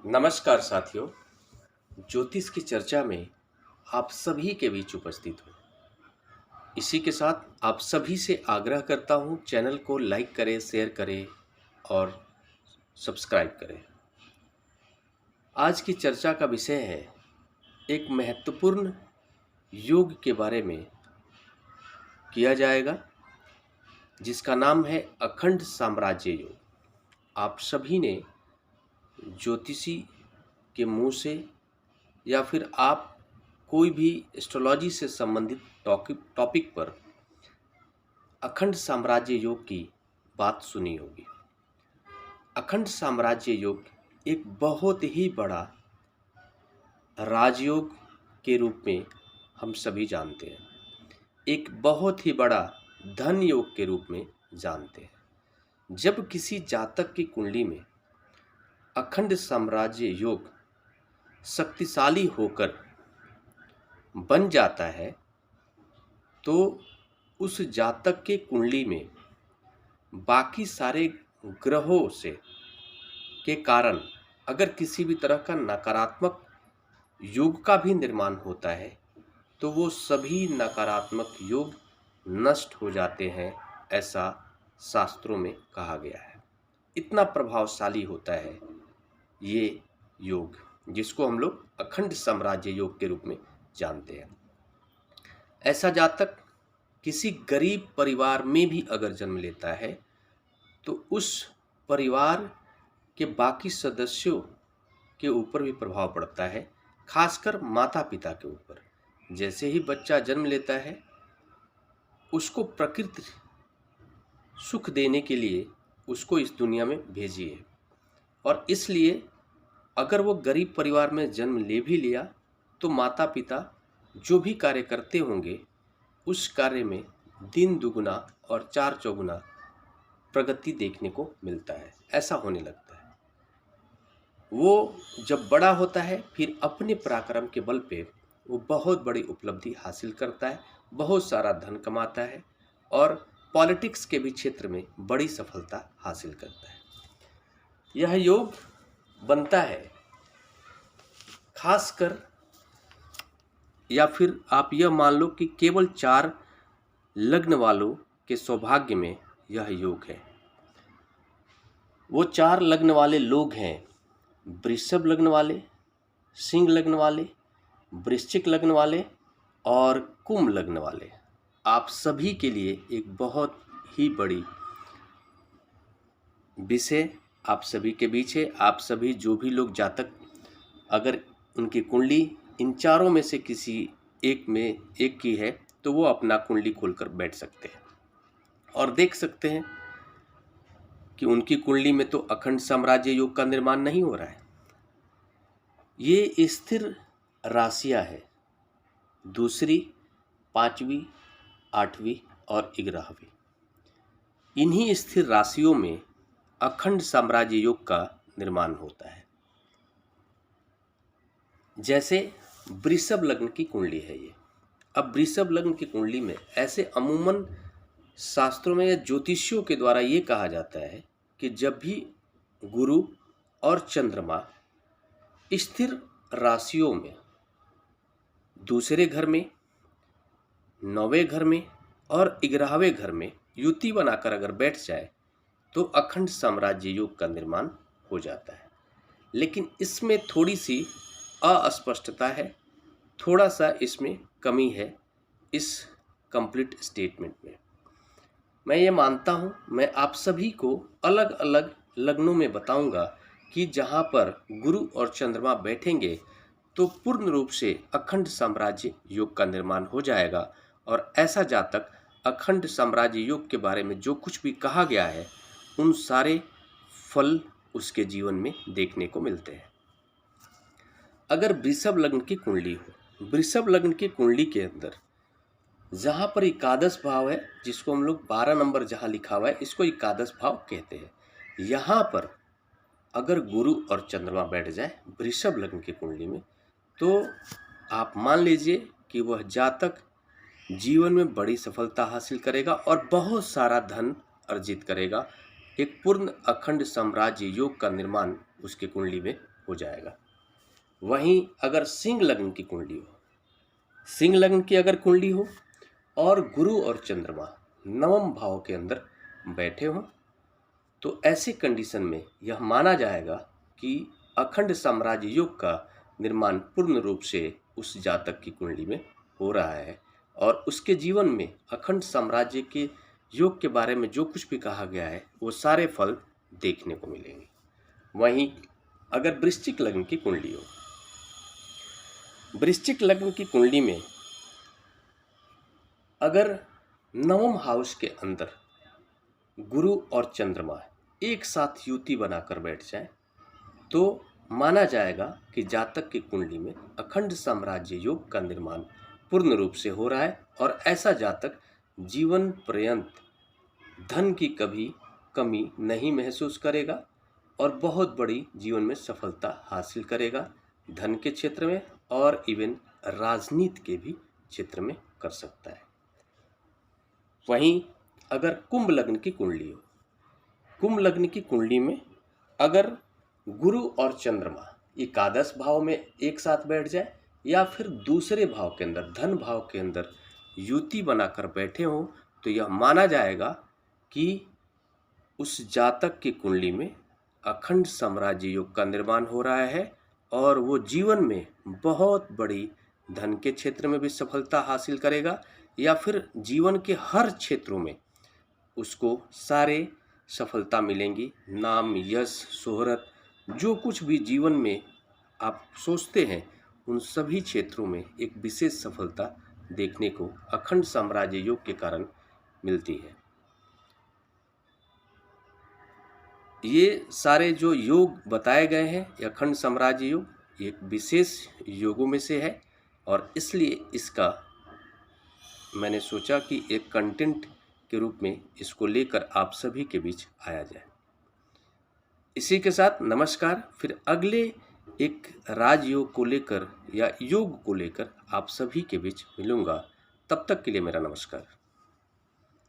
नमस्कार साथियों। ज्योतिष की चर्चा में आप सभी के बीच उपस्थित हूँ। इसी के साथ आप सभी से आग्रह करता हूँ, चैनल को लाइक करें, शेयर करें और सब्सक्राइब करें। आज की चर्चा का विषय है एक महत्वपूर्ण योग के बारे में किया जाएगा, जिसका नाम है अखंड साम्राज्य योग। आप सभी ने ज्योतिषी के मुंह से या फिर आप कोई भी एस्ट्रोलॉजी से संबंधित टॉपिक पर अखंड साम्राज्य योग की बात सुनी होगी। अखंड साम्राज्य योग एक बहुत ही बड़ा राजयोग के रूप में हम सभी जानते हैं, एक बहुत ही बड़ा धन योग के रूप में जानते हैं। जब किसी जातक की कुंडली में अखंड साम्राज्य योग शक्तिशाली होकर बन जाता है तो उस जातक के कुंडली में बाकी सारे ग्रहों से के कारण अगर किसी भी तरह का नकारात्मक योग का भी निर्माण होता है तो वो सभी नकारात्मक योग नष्ट हो जाते हैं, ऐसा शास्त्रों में कहा गया है। इतना प्रभावशाली होता है ये योग, जिसको हम लोग अखंड साम्राज्य योग के रूप में जानते हैं। ऐसा जातक किसी गरीब परिवार में भी अगर जन्म लेता है तो उस परिवार के बाकी सदस्यों के ऊपर भी प्रभाव पड़ता है, खासकर माता पिता के ऊपर। जैसे ही बच्चा जन्म लेता है उसको प्रकृति सुख देने के लिए उसको इस दुनिया में भेजी है, और इसलिए अगर वो गरीब परिवार में जन्म ले भी लिया तो माता पिता जो भी कार्य करते होंगे उस कार्य में दिन दुगुना और चार चौगुना प्रगति देखने को मिलता है। ऐसा होने लगता है। वो जब बड़ा होता है फिर अपने पराक्रम के बल पे वो बहुत बड़ी उपलब्धि हासिल करता है, बहुत सारा धन कमाता है और पॉलिटिक्स के भी क्षेत्र में बड़ी सफलता हासिल करता है। यह योग बनता है खासकर, या फिर आप यह मान लो कि केवल 4 लग्न वालों के सौभाग्य में यह योग है। वो 4 लग्न वाले लोग हैं: वृषभ लग्न वाले, सिंह लग्न वाले, वृश्चिक लग्न वाले और कुंभ लग्न वाले। आप सभी के लिए एक बहुत ही बड़ी विषय आप सभी के बीच है। आप सभी जो भी लोग जातक अगर उनकी कुंडली इन चारों में से किसी एक की है तो वो अपना कुंडली खोलकर बैठ सकते हैं और देख सकते हैं कि उनकी कुंडली में तो अखंड साम्राज्य योग का निर्माण नहीं हो रहा है। ये स्थिर राशियां है, दूसरी, 5वीं, 8वीं और 11वीं। इन्हीं स्थिर राशियों में अखंड साम्राज्य योग का निर्माण होता है। जैसे वृषभ लग्न की कुंडली है ये। अब वृषभ लग्न की कुंडली में ऐसे अमूमन शास्त्रों में या ज्योतिषियों के द्वारा ये कहा जाता है कि जब भी गुरु और चंद्रमा स्थिर राशियों में दूसरे घर में, 9वें घर में और 11वें घर में युति बनाकर अगर बैठ जाए तो अखंड साम्राज्य योग का निर्माण हो जाता है। लेकिन इसमें थोड़ी सी अस्पष्टता है, थोड़ा सा इसमें कमी है इस कंप्लीट स्टेटमेंट में। मैं ये मानता हूँ, मैं आप सभी को अलग अलग लग्नों में बताऊंगा कि जहाँ पर गुरु और चंद्रमा बैठेंगे तो पूर्ण रूप से अखंड साम्राज्य योग का निर्माण हो जाएगा, और ऐसा जातक अखंड साम्राज्य योग के बारे में जो कुछ भी कहा गया है उन सारे फल उसके जीवन में देखने को मिलते हैं। अगर वृषभ लग्न की कुंडली हो, वृषभ लग्न की कुंडली के अंदर जहाँ पर एकादश भाव है, जिसको हम लोग 12 नंबर जहाँ लिखा हुआ है इसको एकादश भाव कहते हैं, यहाँ पर अगर गुरु और चंद्रमा बैठ जाए वृषभ लग्न की कुंडली में तो आप मान लीजिए कि वह जातक जीवन में बड़ी सफलता हासिल करेगा और बहुत सारा धन अर्जित करेगा। एक पूर्ण अखंड साम्राज्य योग का निर्माण उसके कुंडली में हो जाएगा। वहीं अगर सिंह लग्न की कुंडली हो, सिंह लग्न की अगर कुंडली हो और गुरु और चंद्रमा नवम भाव के अंदर बैठे हों, तो ऐसी कंडीशन में यह माना जाएगा कि अखंड साम्राज्य योग का निर्माण पूर्ण रूप से उस जातक की कुंडली में हो रहा है और उसके जीवन में अखंड साम्राज्य के योग के बारे में जो कुछ भी कहा गया है वो सारे फल देखने को मिलेंगे। वहीं अगर वृश्चिक लग्न की कुंडली हो, वृश्चिक लग्न की कुंडली में अगर नवम हाउस के अंदर गुरु और चंद्रमा एक साथ युति बनाकर बैठ जाए तो माना जाएगा कि जातक की कुंडली में अखंड साम्राज्य योग का निर्माण पूर्ण रूप से हो रहा है और ऐसा जातक जीवन पर्यंत धन की कभी कमी नहीं महसूस करेगा और बहुत बड़ी जीवन में सफलता हासिल करेगा, धन के क्षेत्र में और इवन राजनीति के भी क्षेत्र में कर सकता है। वहीं अगर कुंभ लग्न की कुंडली हो, कुंभ लग्न की कुंडली में अगर गुरु और चंद्रमा एकादश भाव में एक साथ बैठ जाए या फिर दूसरे भाव के अंदर धन भाव के अंदर युति बनाकर बैठे हों तो यह माना जाएगा कि उस जातक की कुंडली में अखंड साम्राज्य योग का निर्माण हो रहा है और वो जीवन में बहुत बड़ी धन के क्षेत्र में भी सफलता हासिल करेगा या फिर जीवन के हर क्षेत्रों में उसको सारे सफलता मिलेंगी। नाम, यश, शोहरत, जो कुछ भी जीवन में आप सोचते हैं उन सभी क्षेत्रों में एक विशेष सफलता देखने को अखंड साम्राज्य योग के कारण मिलती है। ये सारे जो योग बताए गए हैं अखंड साम्राज्य योग एक विशेष योगों में से है और इसलिए इसका मैंने सोचा कि एक कंटेंट के रूप में इसको लेकर आप सभी के बीच आया जाए। इसी के साथ नमस्कार। फिर अगले एक राजयोग को लेकर या योग को लेकर आप सभी के बीच मिलूंगा। तब तक के लिए मेरा नमस्कार।